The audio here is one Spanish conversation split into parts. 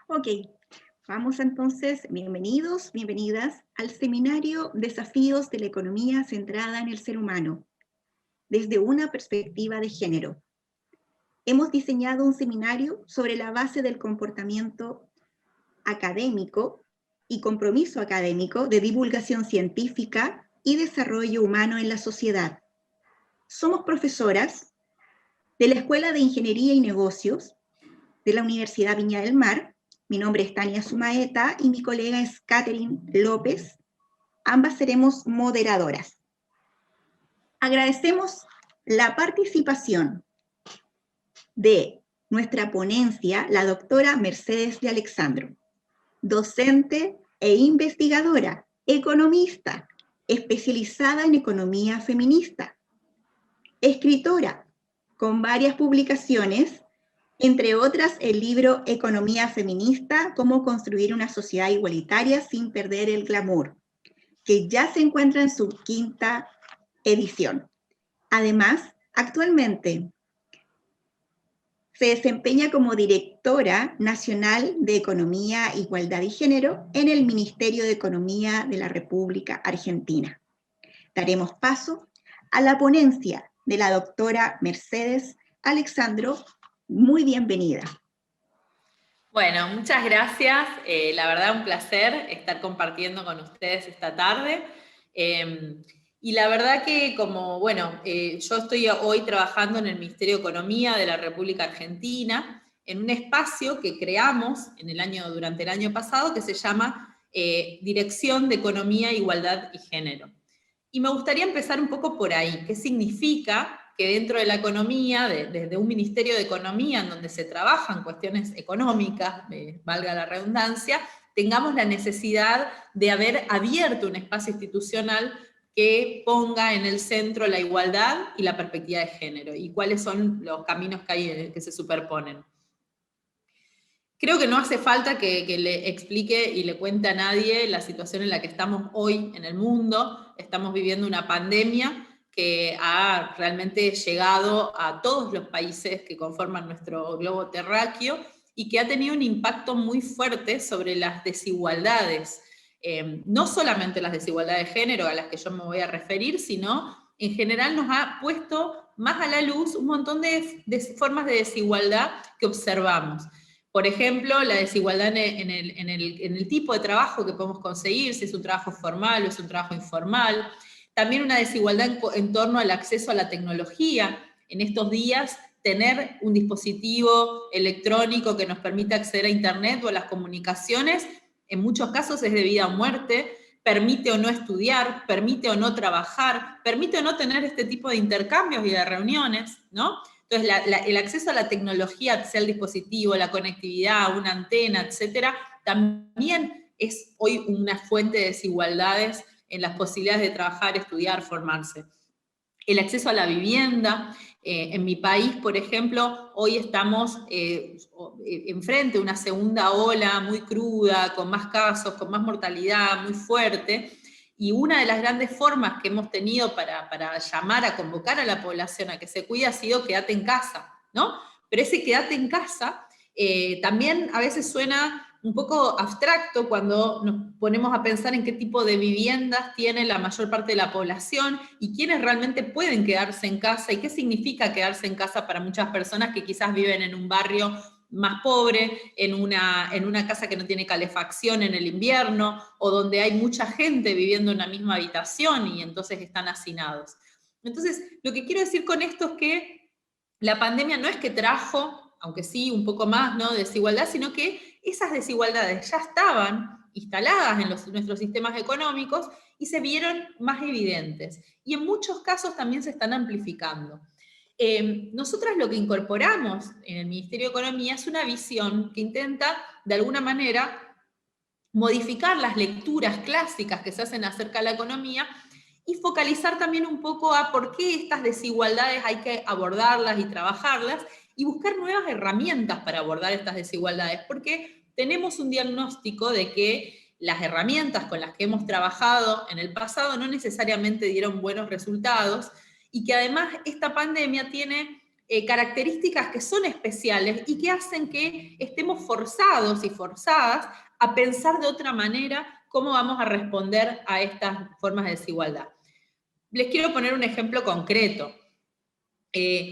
Ok, vamos entonces, bienvenidos, bienvenidas al seminario Desafíos de la Economía Centrada en el Ser Humano, desde una perspectiva de género. Hemos diseñado un seminario sobre la base del comportamiento académico y compromiso académico de divulgación científica y desarrollo humano en la sociedad. Somos profesoras de la Escuela de Ingeniería y Negocios de la Universidad Viña del Mar. Mi nombre es Tania Sumaeta y mi colega es Catherine López. Ambas seremos moderadoras. Agradecemos la participación de nuestra ponencia, la doctora Mercedes de Alexandro, docente e investigadora, economista, especializada en economía feminista, escritora con varias publicaciones, entre otras el libro Economía Feminista, cómo construir una sociedad igualitaria sin perder el glamour, que ya se encuentra en su 5ª edición. Además, actualmente se desempeña como directora nacional de Economía, Igualdad y Género en el Ministerio de Economía de la República Argentina. Daremos paso a la ponencia de la doctora Mercedes Alexandro. Muy bienvenida. Bueno, muchas gracias. La verdad, un placer estar compartiendo con ustedes esta tarde. Y la verdad que yo estoy hoy trabajando en el Ministerio de Economía de la República Argentina, en un espacio que creamos durante el año pasado que se llama Dirección de Economía, Igualdad y Género. Y me gustaría empezar un poco por ahí. ¿Qué significa que dentro de la economía, desde un Ministerio de Economía en donde se trabajan cuestiones económicas, valga la redundancia, tengamos la necesidad de haber abierto un espacio institucional que ponga en el centro la igualdad y la perspectiva de género, y cuáles son los caminos que se superponen? Creo que no hace falta que le explique y le cuente a nadie la situación en la que estamos hoy en el mundo. Estamos viviendo una pandemia que ha realmente llegado a todos los países que conforman nuestro globo terráqueo y que ha tenido un impacto muy fuerte sobre las desigualdades. No solamente las desigualdades de género a las que yo me voy a referir, sino en general nos ha puesto más a la luz un montón de formas de desigualdad que observamos. Por ejemplo, la desigualdad en el tipo de trabajo que podemos conseguir, si es un trabajo formal o es un trabajo informal. También una desigualdad en torno al acceso a la tecnología. En estos días, tener un dispositivo electrónico que nos permita acceder a Internet o a las comunicaciones, en muchos casos es de vida o muerte, permite o no estudiar, permite o no trabajar, permite o no tener este tipo de intercambios y de reuniones, ¿no? Entonces, el acceso a la tecnología, sea el dispositivo, la conectividad, una antena, etcétera, también es hoy una fuente de desigualdades en las posibilidades de trabajar, estudiar, formarse. El acceso a la vivienda. En mi país, por ejemplo, hoy estamos enfrente de una segunda ola muy cruda, con más casos, con más mortalidad, muy fuerte. Y una de las grandes formas que hemos tenido para llamar a convocar a la población a que se cuide ha sido quédate en casa, ¿no? Pero ese quédate en casa también a veces suena un poco abstracto cuando nos ponemos a pensar en qué tipo de viviendas tiene la mayor parte de la población y quiénes realmente pueden quedarse en casa y qué significa quedarse en casa para muchas personas que quizás viven en un barrio más pobre, en una casa que no tiene calefacción en el invierno, o donde hay mucha gente viviendo en una misma habitación y entonces están hacinados. Entonces, lo que quiero decir con esto es que la pandemia no es que trajo, aunque sí un poco más, ¿no?, desigualdad, sino que esas desigualdades ya estaban instaladas en nuestros sistemas económicos y se vieron más evidentes. Y en muchos casos también se están amplificando. Nosotras lo que incorporamos en el Ministerio de Economía es una visión que intenta, de alguna manera, modificar las lecturas clásicas que se hacen acerca de la economía y focalizar también un poco a por qué estas desigualdades hay que abordarlas y trabajarlas y buscar nuevas herramientas para abordar estas desigualdades, porque tenemos un diagnóstico de que las herramientas con las que hemos trabajado en el pasado no necesariamente dieron buenos resultados y que además esta pandemia tiene características que son especiales y que hacen que estemos forzados y forzadas a pensar de otra manera cómo vamos a responder a estas formas de desigualdad. Les quiero poner un ejemplo concreto.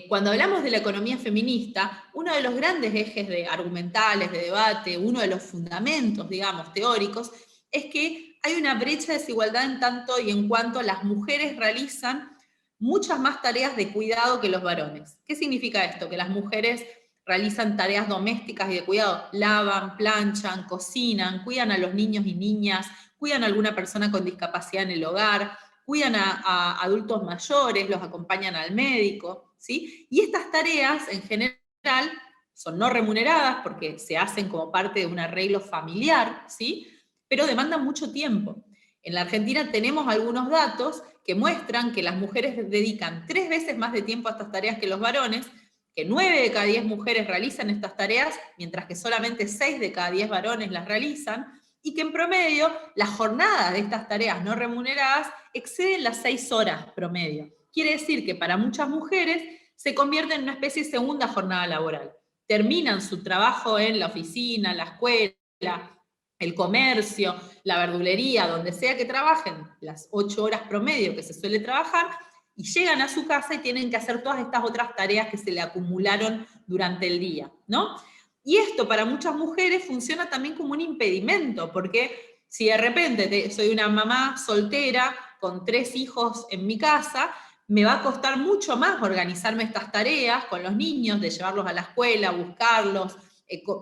Cuando hablamos de la economía feminista, uno de los grandes ejes argumentales, de debate, uno de los fundamentos, digamos, teóricos, es que hay una brecha de desigualdad en tanto y en cuanto las mujeres realizan muchas más tareas de cuidado que los varones. ¿Qué significa esto? Que las mujeres realizan tareas domésticas y de cuidado, lavan, planchan, cocinan, cuidan a los niños y niñas, cuidan a alguna persona con discapacidad en el hogar, cuidan a adultos mayores, los acompañan al médico, ¿sí? Y estas tareas, en general, son no remuneradas porque se hacen como parte de un arreglo familiar, ¿sí? Pero demandan mucho tiempo. En la Argentina tenemos algunos datos que muestran que las mujeres dedican 3 veces más de tiempo a estas tareas que los varones, que 9 de cada 10 mujeres realizan estas tareas, mientras que solamente 6 de cada 10 varones las realizan, y que en promedio las jornadas de estas tareas no remuneradas exceden las 6 horas promedio. Quiere decir que para muchas mujeres se convierte en una especie de segunda jornada laboral. Terminan su trabajo en la oficina, la escuela, el comercio, la verdulería, donde sea que trabajen, las 8 horas promedio que se suele trabajar, y llegan a su casa y tienen que hacer todas estas otras tareas que se le acumularon durante el día, ¿no? Y esto para muchas mujeres funciona también como un impedimento, porque si de repente soy una mamá soltera con 3 hijos en mi casa, me va a costar mucho más organizarme estas tareas con los niños, de llevarlos a la escuela, buscarlos,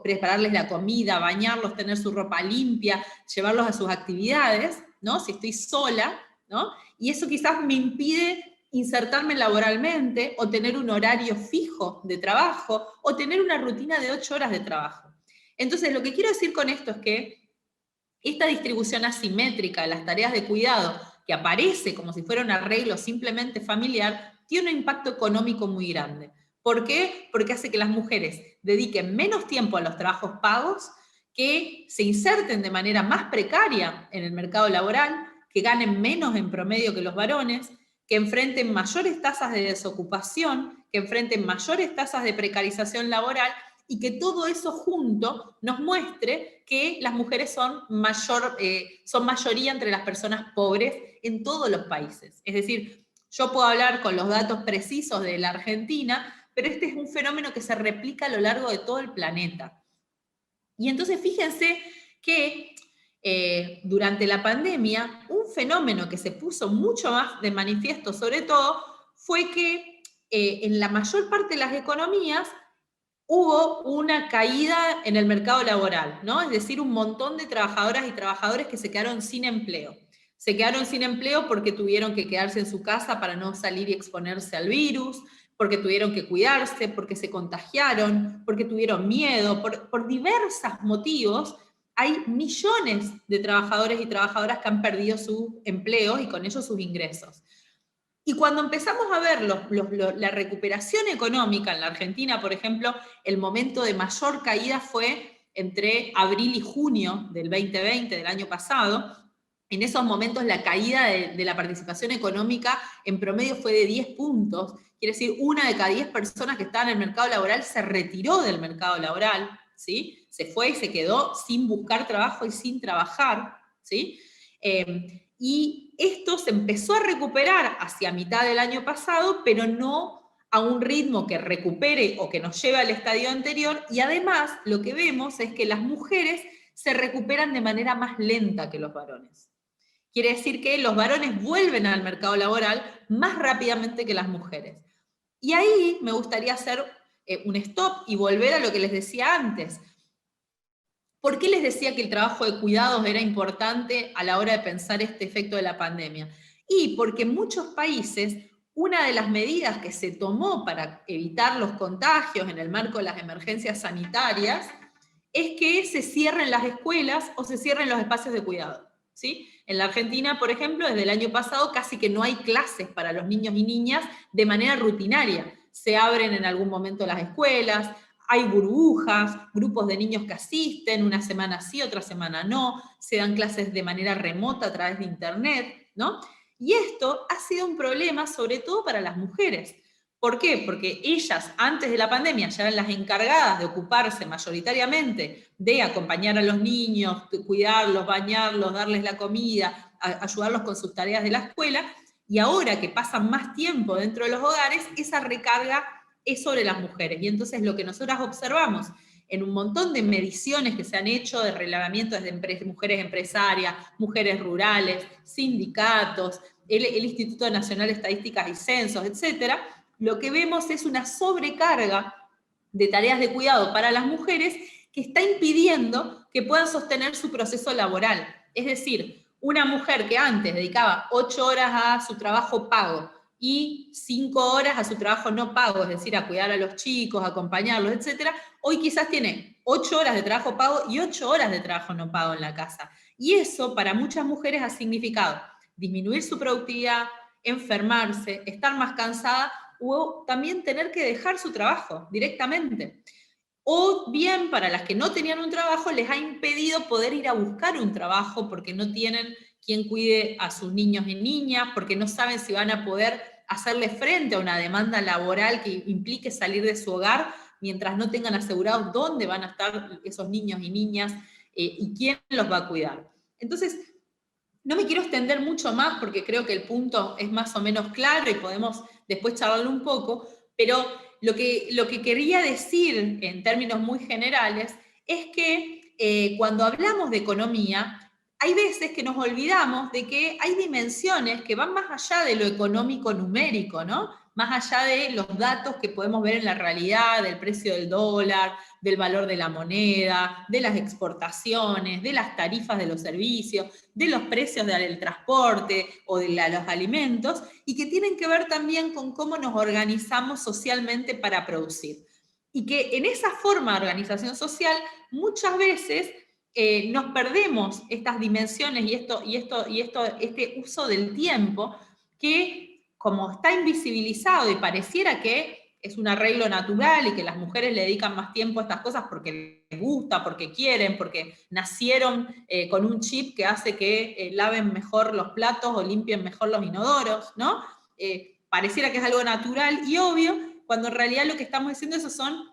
prepararles la comida, bañarlos, tener su ropa limpia, llevarlos a sus actividades, ¿no? Si estoy sola, ¿no? Y eso quizás me impide insertarme laboralmente, o tener un horario fijo de trabajo, o tener una rutina de 8 horas de trabajo. Entonces, lo que quiero decir con esto es que esta distribución asimétrica de las tareas de cuidado, que aparece como si fuera un arreglo simplemente familiar, tiene un impacto económico muy grande. ¿Por qué? Porque hace que las mujeres dediquen menos tiempo a los trabajos pagos, que se inserten de manera más precaria en el mercado laboral, que ganen menos en promedio que los varones, que enfrenten mayores tasas de desocupación, que enfrenten mayores tasas de precarización laboral, y que todo eso junto nos muestre que las mujeres son mayoría entre las personas pobres en todos los países. Es decir, yo puedo hablar con los datos precisos de la Argentina, pero este es un fenómeno que se replica a lo largo de todo el planeta. Y entonces fíjense que durante la pandemia, un fenómeno que se puso mucho más de manifiesto sobre todo, fue que en la mayor parte de las economías hubo una caída en el mercado laboral, ¿no? Es decir, un montón de trabajadoras y trabajadores que se quedaron sin empleo. Se quedaron sin empleo porque tuvieron que quedarse en su casa para no salir y exponerse al virus, porque tuvieron que cuidarse, porque se contagiaron, porque tuvieron miedo, por diversos motivos. Hay millones de trabajadores y trabajadoras que han perdido sus empleos y con ellos sus ingresos. Y cuando empezamos a ver la recuperación económica en la Argentina, por ejemplo, el momento de mayor caída fue entre abril y junio del 2020, del año pasado. En esos momentos la caída de la participación económica en promedio fue de 10 puntos. Quiere decir, 1 de cada 10 personas que estaban en el mercado laboral se retiró del mercado laboral, ¿sí? Se fue y se quedó sin buscar trabajo y sin trabajar, ¿sí? Y esto se empezó a recuperar hacia mitad del año pasado, pero no a un ritmo que recupere o que nos lleve al estadio anterior, y además lo que vemos es que las mujeres se recuperan de manera más lenta que los varones. Quiere decir que los varones vuelven al mercado laboral más rápidamente que las mujeres. Y ahí me gustaría hacer un stop y volver a lo que les decía antes. ¿Por qué les decía que el trabajo de cuidados era importante a la hora de pensar este efecto de la pandemia? Y porque en muchos países, una de las medidas que se tomó para evitar los contagios en el marco de las emergencias sanitarias es que se cierren las escuelas o se cierren los espacios de cuidado, ¿sí? En la Argentina, por ejemplo, desde el año pasado casi que no hay clases para los niños y niñas de manera rutinaria. Se abren en algún momento las escuelas, hay burbujas, grupos de niños que asisten, una semana sí, otra semana no, se dan clases de manera remota a través de internet, ¿no? Y esto ha sido un problema sobre todo para las mujeres, ¿Por qué? Porque ellas, antes de la pandemia, ya eran las encargadas de ocuparse mayoritariamente de acompañar a los niños, de cuidarlos, bañarlos, darles la comida, ayudarlos con sus tareas de la escuela, y ahora que pasan más tiempo dentro de los hogares, esa recarga es sobre las mujeres. Y entonces lo que nosotras observamos en un montón de mediciones que se han hecho de relevamientos de mujeres empresarias, mujeres rurales, sindicatos, el Instituto Nacional de Estadísticas y Censos, etcétera, lo que vemos es una sobrecarga de tareas de cuidado para las mujeres que está impidiendo que puedan sostener su proceso laboral. Es decir, una mujer que antes dedicaba 8 horas a su trabajo pago y 5 horas a su trabajo no pago, es decir, a cuidar a los chicos, a acompañarlos, etcétera, hoy quizás tiene 8 horas de trabajo pago y 8 horas de trabajo no pago en la casa. Y eso para muchas mujeres ha significado disminuir su productividad, enfermarse, estar más cansada o también tener que dejar su trabajo directamente. O bien, para las que no tenían un trabajo, les ha impedido poder ir a buscar un trabajo porque no tienen quien cuide a sus niños y niñas, porque no saben si van a poder hacerle frente a una demanda laboral que implique salir de su hogar mientras no tengan asegurado dónde van a estar esos niños y niñas y quién los va a cuidar. Entonces, no me quiero extender mucho más porque creo que el punto es más o menos claro y podemos después charlarlo un poco, pero lo que quería decir en términos muy generales es que cuando hablamos de economía, hay veces que nos olvidamos de que hay dimensiones que van más allá de lo económico numérico, ¿no? Más allá de los datos que podemos ver en la realidad, del precio del dólar, del valor de la moneda, de las exportaciones, de las tarifas de los servicios, de los precios del transporte o de los alimentos, y que tienen que ver también con cómo nos organizamos socialmente para producir. Y que en esa forma de organización social muchas veces nos perdemos estas dimensiones y este uso del tiempo que, como está invisibilizado y pareciera que es un arreglo natural y que las mujeres le dedican más tiempo a estas cosas porque les gusta, porque quieren, porque nacieron con un chip que hace que laven mejor los platos o limpien mejor los inodoros, ¿no? Pareciera que es algo natural y obvio, cuando en realidad lo que estamos diciendo eso son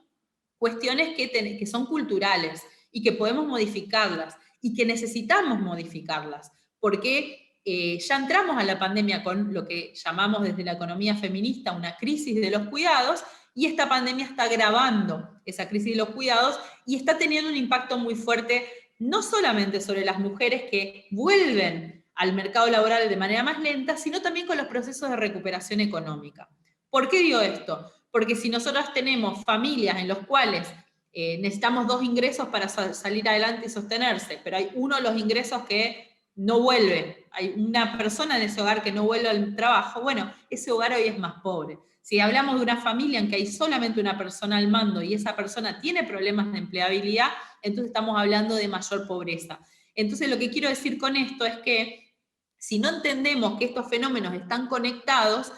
cuestiones que son culturales y que podemos modificarlas y que necesitamos modificarlas, porque ya entramos a la pandemia con lo que llamamos desde la economía feminista una crisis de los cuidados, y esta pandemia está agravando esa crisis de los cuidados y está teniendo un impacto muy fuerte, no solamente sobre las mujeres que vuelven al mercado laboral de manera más lenta, sino también con los procesos de recuperación económica. ¿Por qué digo esto? Porque si nosotros tenemos familias en las cuales necesitamos 2 ingresos para salir adelante y sostenerse, pero hay uno de los ingresos que no vuelve, hay una persona en ese hogar que no vuelve al trabajo, bueno, ese hogar hoy es más pobre. Si hablamos de una familia en que hay solamente una persona al mando y esa persona tiene problemas de empleabilidad, entonces estamos hablando de mayor pobreza. Entonces lo que quiero decir con esto es que si no entendemos que estos fenómenos están conectados,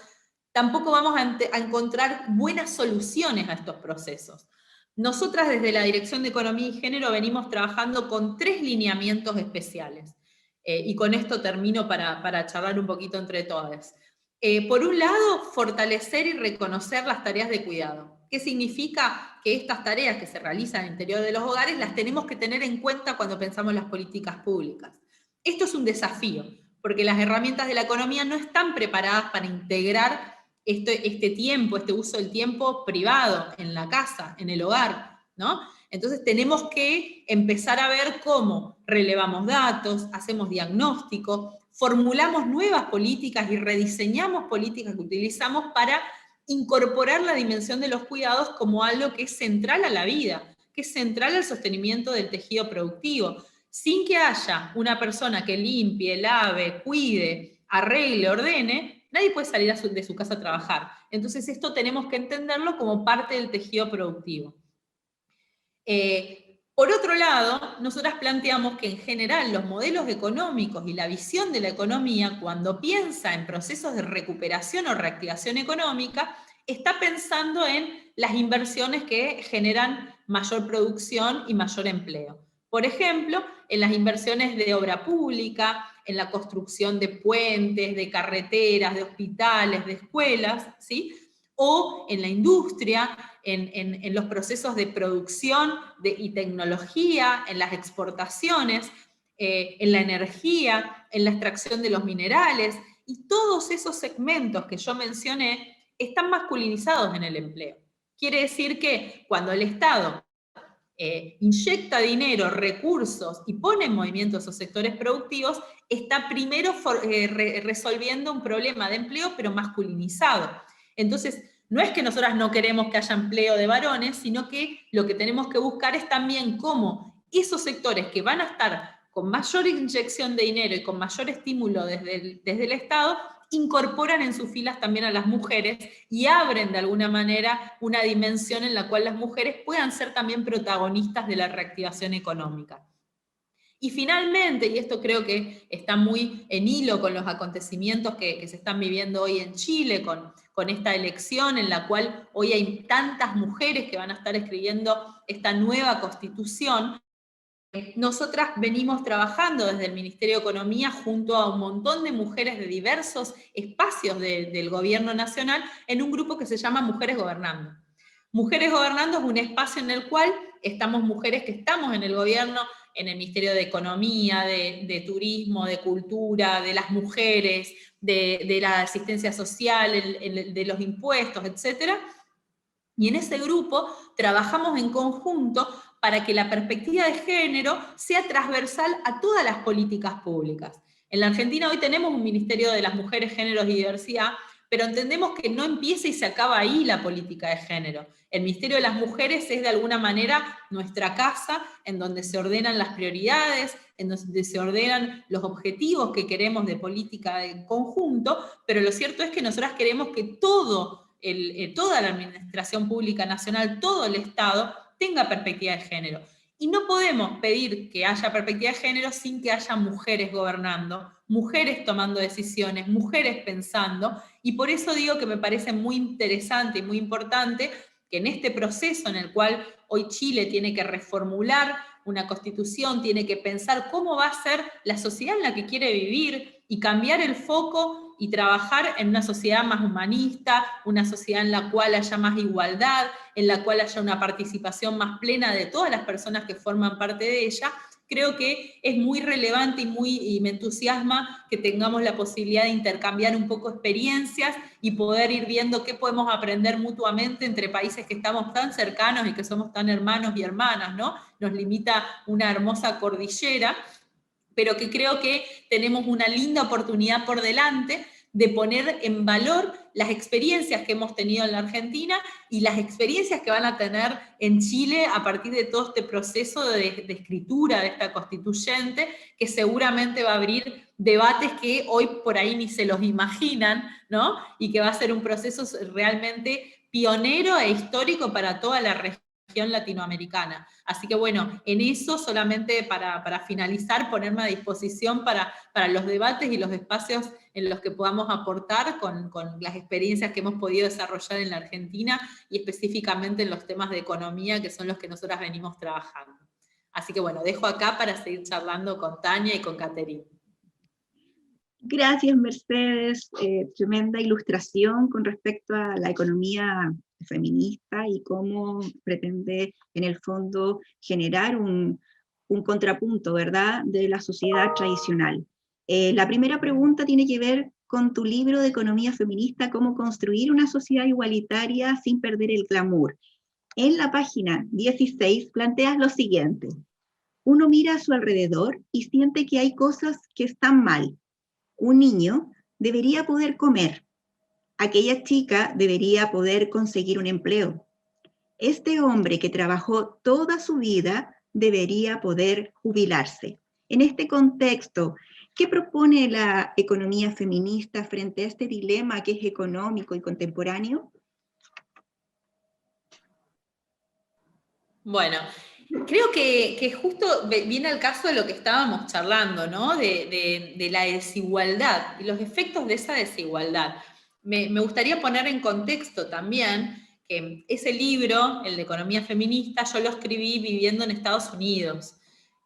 tampoco vamos a encontrar buenas soluciones a estos procesos. Nosotras desde la Dirección de Economía y Género venimos trabajando con 3 lineamientos especiales. Y con esto termino para charlar un poquito entre todas. Por un lado, fortalecer y reconocer las tareas de cuidado. ¿Qué significa? Que estas tareas que se realizan en el interior de los hogares las tenemos que tener en cuenta cuando pensamos en las políticas públicas. Esto es un desafío, porque las herramientas de la economía no están preparadas para integrar este tiempo, este uso del tiempo privado en la casa, en el hogar, ¿no? Entonces tenemos que empezar a ver cómo relevamos datos, hacemos diagnóstico, formulamos nuevas políticas y rediseñamos políticas que utilizamos para incorporar la dimensión de los cuidados como algo que es central a la vida, que es central al sostenimiento del tejido productivo. Sin que haya una persona que limpie, lave, cuide, arregle, ordene, nadie puede salir de su casa a trabajar. Entonces esto tenemos que entenderlo como parte del tejido productivo. Por otro lado, nosotras planteamos que en general los modelos económicos y la visión de la economía, cuando piensa en procesos de recuperación o reactivación económica, está pensando en las inversiones que generan mayor producción y mayor empleo. Por ejemplo, en las inversiones de obra pública, en la construcción de puentes, de carreteras, de hospitales, de escuelas, ¿sí? o en la industria, en los procesos de producción y tecnología, en las exportaciones, en la energía, en la extracción de los minerales, y todos esos segmentos que yo mencioné están masculinizados en el empleo. Quiere decir que cuando el Estado inyecta dinero, recursos y pone en movimiento esos sectores productivos, está primero resolviendo un problema de empleo, pero masculinizado. Entonces, no es que nosotras no queremos que haya empleo de varones, sino que lo que tenemos que buscar es también cómo esos sectores que van a estar con mayor inyección de dinero y con mayor estímulo desde el Estado, incorporan en sus filas también a las mujeres y abren de alguna manera una dimensión en la cual las mujeres puedan ser también protagonistas de la reactivación económica. Y finalmente, y esto creo que está muy en hilo con los acontecimientos que se están viviendo hoy en Chile, con esta elección en la cual hoy hay tantas mujeres que van a estar escribiendo esta nueva constitución, nosotras venimos trabajando desde el Ministerio de Economía junto a un montón de mujeres de diversos espacios del gobierno nacional en un grupo que se llama Mujeres Gobernando. Mujeres Gobernando es un espacio en el cual estamos mujeres que estamos en el gobierno, en el Ministerio de Economía, de Turismo, de Cultura, de las mujeres, de la asistencia social, de los impuestos, etc. Y en ese grupo trabajamos en conjunto para que la perspectiva de género sea transversal a todas las políticas públicas. En la Argentina hoy tenemos un Ministerio de las Mujeres, Géneros y Diversidad, pero entendemos que no empieza y se acaba ahí la política de género. El Ministerio de las Mujeres es de alguna manera nuestra casa, en donde se ordenan las prioridades, en donde se ordenan los objetivos que queremos de política en conjunto, pero lo cierto es que nosotras queremos que toda la administración pública nacional, todo el Estado, tenga perspectiva de género. Y no podemos pedir que haya perspectiva de género sin que haya mujeres gobernando, mujeres tomando decisiones, mujeres pensando, y por eso digo que me parece muy interesante y muy importante que en este proceso en el cual hoy Chile tiene que reformular una constitución, tiene que pensar cómo va a ser la sociedad en la que quiere vivir y cambiar el foco y trabajar en una sociedad más humanista, una sociedad en la cual haya más igualdad, en la cual haya una participación más plena de todas las personas que forman parte de ella, creo que es muy relevante y me entusiasma que tengamos la posibilidad de intercambiar un poco experiencias y poder ir viendo qué podemos aprender mutuamente entre países que estamos tan cercanos y que somos tan hermanos y hermanas, ¿no? Nos limita una hermosa cordillera, pero que creo que tenemos una linda oportunidad por delante de poner en valor las experiencias que hemos tenido en la Argentina y las experiencias que van a tener en Chile a partir de todo este proceso de escritura de esta constituyente, que seguramente va a abrir debates que hoy por ahí ni se los imaginan, ¿no? Y que va a ser un proceso realmente pionero e histórico para toda la región latinoamericana. Así que bueno, en eso solamente para finalizar, ponerme a disposición para los debates y los espacios en los que podamos aportar con las experiencias que hemos podido desarrollar en la Argentina y específicamente en los temas de economía que son los que nosotras venimos trabajando. Así que bueno, dejo acá para seguir charlando con Tania y con Caterina. Gracias, Mercedes. Tremenda ilustración con respecto a la economía feminista y cómo pretende, en el fondo, generar un contrapunto, ¿verdad?, de la sociedad tradicional. La primera pregunta tiene que ver con tu libro de economía feminista, cómo construir una sociedad igualitaria sin perder el glamour. En la página 16 planteas lo siguiente: uno mira a su alrededor y siente que hay cosas que están mal. Un niño debería poder comer. Aquella chica debería poder conseguir un empleo. Este hombre que trabajó toda su vida debería poder jubilarse. En este contexto, ¿qué propone la economía feminista frente a este dilema que es económico y contemporáneo? Bueno, creo que justo viene al caso de lo que estábamos charlando, ¿no? De la desigualdad y los efectos de esa desigualdad. Me gustaría poner en contexto también que ese libro, el de Economía Feminista, yo lo escribí viviendo en Estados Unidos.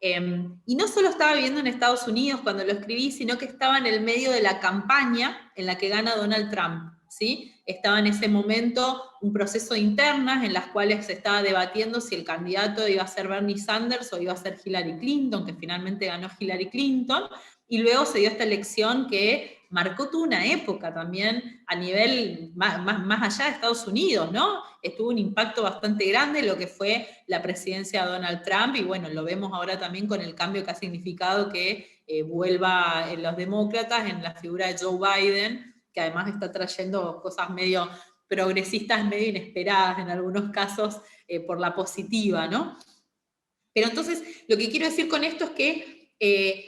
Y no solo estaba viviendo en Estados Unidos cuando lo escribí, sino que estaba en el medio de la campaña en la que gana Donald Trump, ¿sí? estaba en ese momento un proceso de internas en las cuales se estaba debatiendo si el candidato iba a ser Bernie Sanders o iba a ser Hillary Clinton, que finalmente ganó Hillary Clinton, y luego se dio esta elección que marcó toda una época también a nivel más allá de Estados Unidos, ¿no? Tuvo un impacto bastante grande lo que fue la presidencia de Donald Trump, y bueno, lo vemos ahora también con el cambio que ha significado que vuelva en los demócratas en la figura de Joe Biden, que además está trayendo cosas medio progresistas, medio inesperadas en algunos casos, por la positiva, ¿no? Pero entonces, lo que quiero decir con esto es que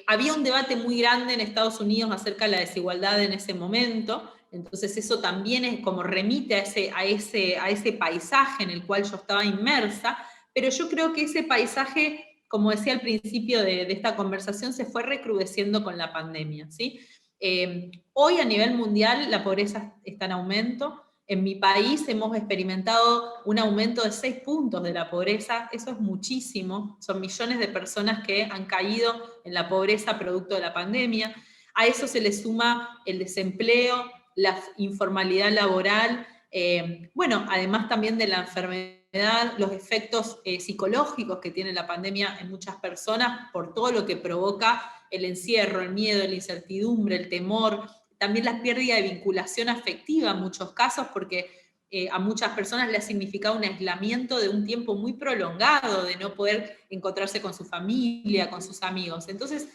había un debate muy grande en Estados Unidos acerca de la desigualdad en ese momento, entonces eso también es como remite a ese paisaje en el cual yo estaba inmersa, pero yo creo que ese paisaje, como decía al principio de esta conversación, se fue recrudeciendo con la pandemia, ¿sí? Hoy a nivel mundial la pobreza está en aumento. En mi país hemos experimentado un aumento de 6 puntos de la pobreza, eso es muchísimo, son millones de personas que han caído en la pobreza producto de la pandemia. A eso se le suma el desempleo, la informalidad laboral, bueno, además también de la enfermedad, los efectos psicológicos que tiene la pandemia en muchas personas por todo lo que provoca el encierro, el miedo, la incertidumbre, el temor, también la pérdida de vinculación afectiva en muchos casos, porque a muchas personas le ha significado un aislamiento de un tiempo muy prolongado, de no poder encontrarse con su familia, con sus amigos. Entonces,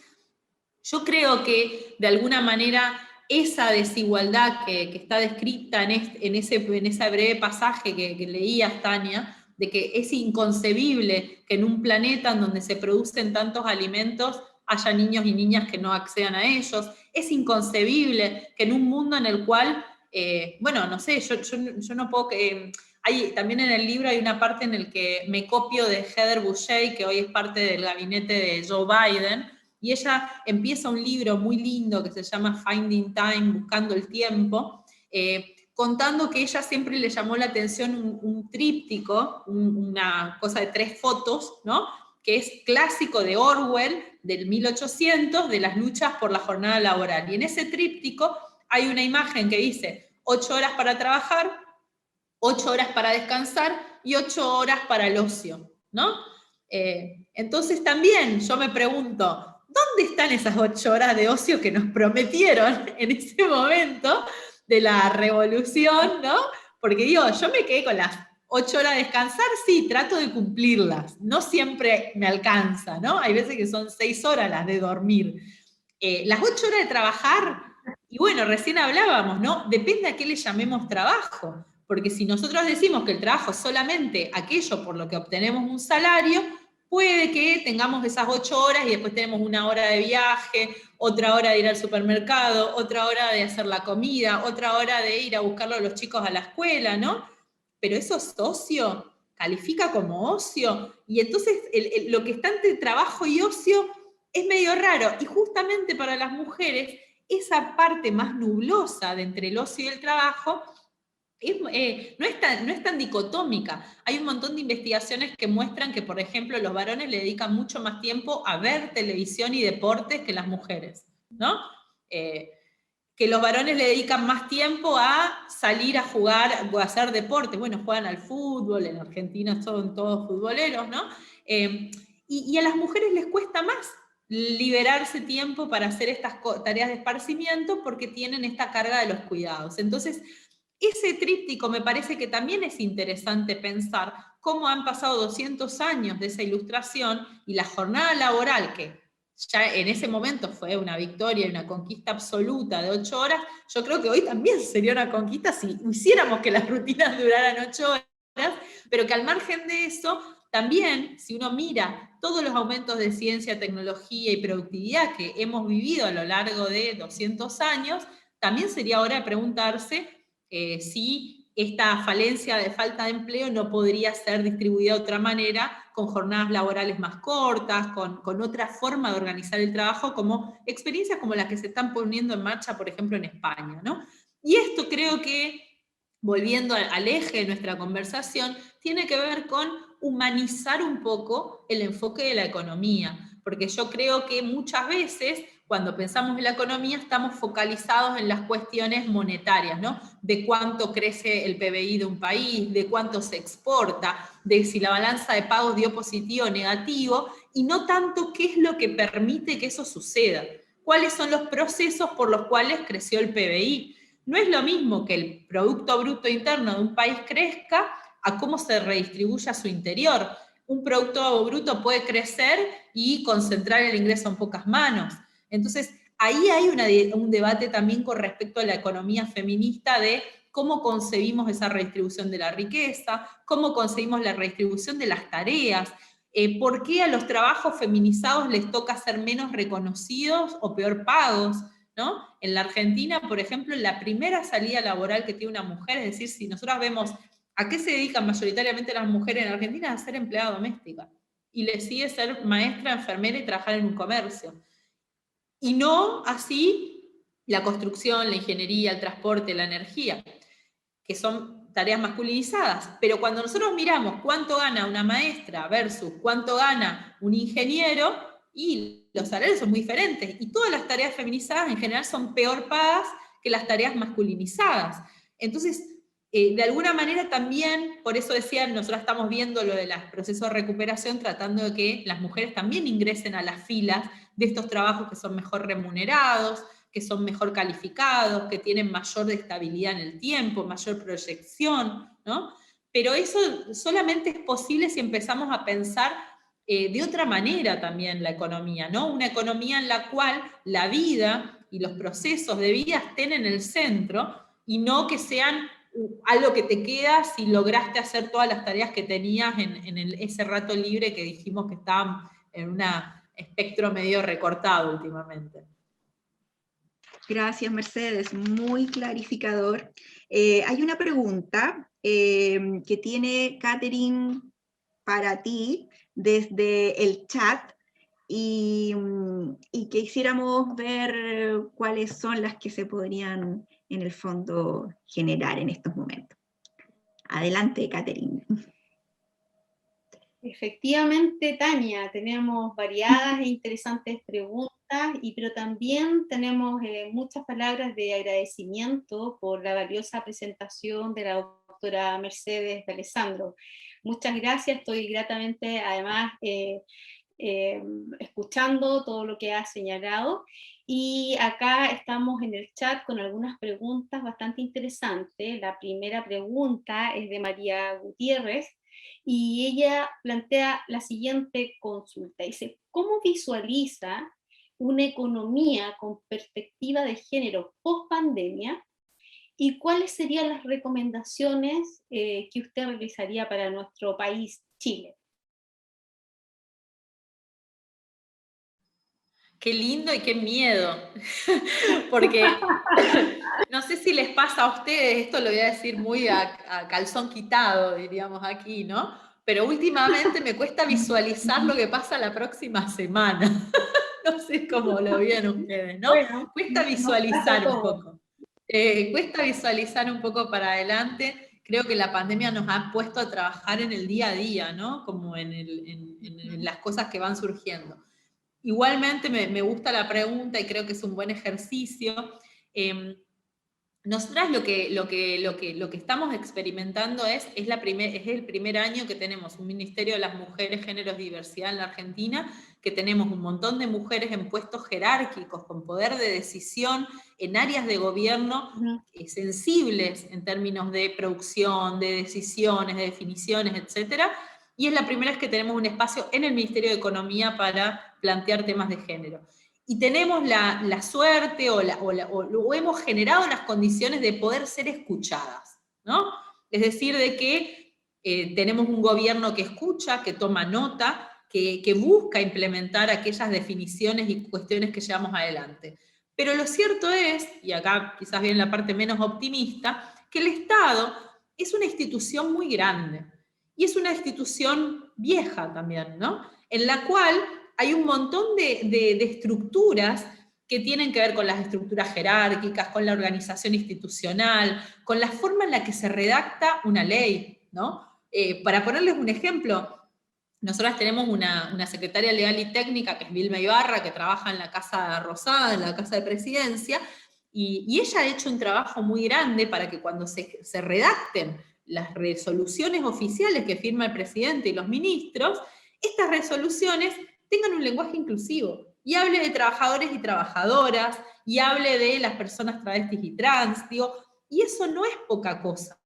yo creo que de alguna manera esa desigualdad que está descrita en ese breve pasaje que leías, Tania, de que es inconcebible que en un planeta en donde se producen tantos alimentos haya niños y niñas que no accedan a ellos, es inconcebible que en un mundo en el cual, bueno, no sé, yo no puedo... también en el libro hay una parte en la que me copio de Heather Boushey, que hoy es parte del gabinete de Joe Biden, y ella empieza un libro muy lindo que se llama Finding Time, Buscando el Tiempo, contando que ella siempre le llamó la atención un tríptico, una cosa de 3 fotos, ¿no? Que es clásico de Orwell, del 1800, de las luchas por la jornada laboral. Y en ese tríptico hay una imagen que dice 8 horas para trabajar, 8 horas para descansar y 8 horas para el ocio, ¿no? Entonces también yo me pregunto, ¿dónde están esas 8 horas de ocio que nos prometieron en ese momento de la revolución, ¿no? Porque digo, yo me quedé con las 8 horas de descansar, sí, trato de cumplirlas, no siempre me alcanza, ¿no? Hay veces que son 6 horas las de dormir. Las 8 horas de trabajar, y bueno, recién hablábamos, ¿no? Depende a qué le llamemos trabajo, porque si nosotros decimos que el trabajo es solamente aquello por lo que obtenemos un salario, puede que tengamos esas 8 horas y después tenemos 1 hora de viaje, otra hora de ir al supermercado, otra hora de hacer la comida, otra hora de ir a buscarlo a los chicos a la escuela, ¿no? Pero eso es ocio, califica como ocio, y entonces lo que está entre trabajo y ocio es medio raro, y justamente para las mujeres, esa parte más nublosa de entre el ocio y el trabajo, no es tan dicotómica. Hay un montón de investigaciones que muestran que, por ejemplo, los varones le dedican mucho más tiempo a ver televisión y deportes que las mujeres, ¿no? Que los varones le dedican más tiempo a salir a jugar o a hacer deportes. Bueno, juegan al fútbol, en Argentina son todos futboleros, ¿no? Y a las mujeres les cuesta más liberarse tiempo para hacer estas tareas de esparcimiento porque tienen esta carga de los cuidados. Entonces, ese tríptico me parece que también es interesante pensar cómo han pasado 200 años de esa ilustración y la jornada laboral, que ya en ese momento fue una victoria y una conquista absoluta de 8 horas, yo creo que hoy también sería una conquista si hiciéramos que las rutinas duraran 8 horas, pero que al margen de eso, también, si uno mira todos los aumentos de ciencia, tecnología y productividad que hemos vivido a lo largo de 200 años, también sería hora de preguntarse si esta falencia de falta de empleo no podría ser distribuida de otra manera, con jornadas laborales más cortas, con otra forma de organizar el trabajo, como experiencias como las que se están poniendo en marcha, por ejemplo, en España, ¿no? Y esto creo que, volviendo al eje de nuestra conversación, tiene que ver con humanizar un poco el enfoque de la economía, porque yo creo que muchas veces, cuando pensamos en la economía estamos focalizados en las cuestiones monetarias, ¿no? De cuánto crece el PBI de un país, de cuánto se exporta, de si la balanza de pagos dio positivo o negativo, y no tanto qué es lo que permite que eso suceda, cuáles son los procesos por los cuales creció el PBI. No es lo mismo que el Producto Bruto Interno de un país crezca a cómo se redistribuye a su interior. Un Producto Bruto puede crecer y concentrar el ingreso en pocas manos. Entonces, ahí hay un debate también con respecto a la economía feminista de cómo concebimos esa redistribución de la riqueza, cómo concebimos la redistribución de las tareas, por qué a los trabajos feminizados les toca ser menos reconocidos o peor pagos, ¿no? En la Argentina, por ejemplo, la primera salida laboral que tiene una mujer, es decir, si nosotros vemos a qué se dedican mayoritariamente las mujeres en Argentina, a ser empleada doméstica. Y le sigue ser maestra, enfermera y trabajar en un comercio. Y no así la construcción, la ingeniería, el transporte, la energía, que son tareas masculinizadas. Pero cuando nosotros miramos cuánto gana una maestra versus cuánto gana un ingeniero, y los salarios son muy diferentes. Y todas las tareas feminizadas en general son peor pagadas que las tareas masculinizadas. Entonces, de alguna manera también, por eso decían, nosotros estamos viendo lo de los procesos de recuperación, tratando de que las mujeres también ingresen a las filas de estos trabajos que son mejor remunerados, que son mejor calificados, que tienen mayor estabilidad en el tiempo, mayor proyección, ¿no? Pero eso solamente es posible si empezamos a pensar de otra manera también la economía, ¿no? Una economía en la cual la vida y los procesos de vida estén en el centro y no que sean algo que te queda si lograste hacer todas las tareas que tenías en ese rato libre que dijimos que estaban en un espectro medio recortado últimamente. Gracias, Mercedes, muy clarificador. Hay una pregunta que tiene Catherine para ti desde el chat y quisiéramos ver cuáles son las que se podrían en el fondo generar en estos momentos. Adelante, Catherine. Efectivamente, Tania, tenemos variadas e interesantes preguntas, pero también tenemos muchas palabras de agradecimiento por la valiosa presentación de la doctora Mercedes de Alessandro. Muchas gracias, estoy gratamente además escuchando todo lo que ha señalado. Y acá estamos en el chat con algunas preguntas bastante interesantes. La primera pregunta es de María Gutiérrez, y ella plantea la siguiente consulta. Dice, ¿cómo visualiza una economía con perspectiva de género post-pandemia? ¿Y cuáles serían las recomendaciones que usted realizaría para nuestro país, Chile? Qué lindo y qué miedo, porque no sé si les pasa a ustedes, esto lo voy a decir muy a calzón quitado, diríamos aquí, ¿no? Pero últimamente me cuesta visualizar lo que pasa la próxima semana. No sé cómo lo ven ustedes, ¿no? Bueno, cuesta visualizar un poco. Cuesta visualizar un poco para adelante. Creo que la pandemia nos ha puesto a trabajar en el día a día, ¿no? Como en las cosas que van surgiendo. Igualmente me gusta la pregunta y creo que es un buen ejercicio. Nosotras lo que estamos experimentando es el primer año que tenemos un Ministerio de las Mujeres, Géneros y Diversidad en la Argentina, que tenemos un montón de mujeres en puestos jerárquicos, con poder de decisión en áreas de gobierno sensibles en términos de producción, de decisiones, de definiciones, etcétera. Y es la primera vez que tenemos un espacio en el Ministerio de Economía para plantear temas de género. Y tenemos la suerte o hemos generado las condiciones de poder ser escuchadas, ¿no? Es decir, de que tenemos un gobierno que escucha, que toma nota, que busca implementar aquellas definiciones y cuestiones que llevamos adelante. Pero lo cierto es, y acá quizás viene la parte menos optimista, que el Estado es una institución muy grande. Y es una institución vieja también, ¿no? En la cual hay un montón de estructuras que tienen que ver con las estructuras jerárquicas, con la organización institucional, con la forma en la que se redacta una ley, ¿no? Para ponerles un ejemplo, nosotras tenemos una secretaria legal y técnica, que es Vilma Ibarra, que trabaja en la Casa Rosada, en la Casa de Presidencia, y ella ha hecho un trabajo muy grande para que cuando se redacten las resoluciones oficiales que firma el presidente y los ministros, estas resoluciones tengan un lenguaje inclusivo, y hable de trabajadores y trabajadoras, y hable de las personas travestis y trans, digo, y eso no es poca cosa.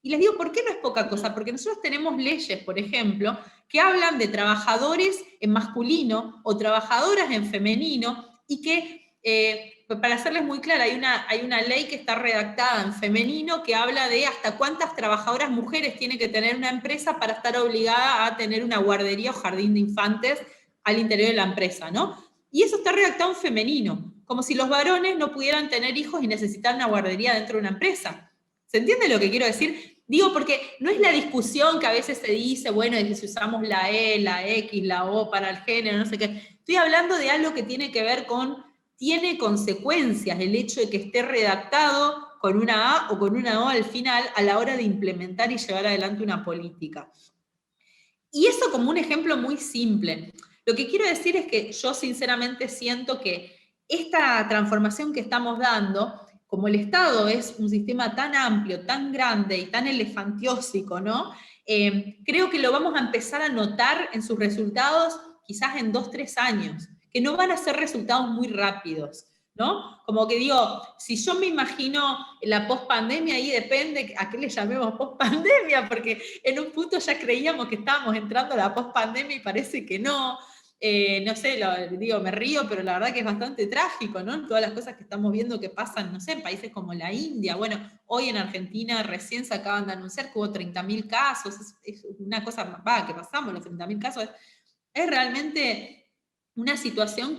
Y les digo, ¿por qué no es poca cosa? Porque nosotros tenemos leyes, por ejemplo, que hablan de trabajadores en masculino o trabajadoras en femenino, y que, para hacerles muy clara, hay una ley que está redactada en femenino que habla de hasta cuántas trabajadoras mujeres tiene que tener una empresa para estar obligada a tener una guardería o jardín de infantes al interior de la empresa, ¿no? Y eso está redactado en femenino, como si los varones no pudieran tener hijos y necesitar una guardería dentro de una empresa. ¿Se entiende lo que quiero decir? Digo, porque no es la discusión que a veces se dice, bueno, de que si usamos la E, la X, la O para el género, no sé qué. Estoy hablando de algo que tiene que ver con, tiene consecuencias el hecho de que esté redactado con una A o con una O al final a la hora de implementar y llevar adelante una política. Y eso como un ejemplo muy simple. Lo que quiero decir es que yo sinceramente siento que esta transformación que estamos dando, como el Estado es un sistema tan amplio, tan grande y tan elefantiósico, ¿no? Creo que lo vamos a empezar a notar en sus resultados quizás en 2 o 3 años, que no van a ser resultados muy rápidos, ¿no? Como que digo, si yo me imagino la pospandemia, ahí depende a qué le llamemos pospandemia, porque en un punto ya creíamos que estábamos entrando a la pospandemia y parece que no. No sé, digo, me río, pero la verdad que es bastante trágico, ¿no? Todas las cosas que estamos viendo que pasan, no sé, en países como la India. Bueno, hoy en Argentina recién se acaban de anunciar que hubo 30.000 casos, es una cosa, que pasamos los 30.000 casos, es realmente una situación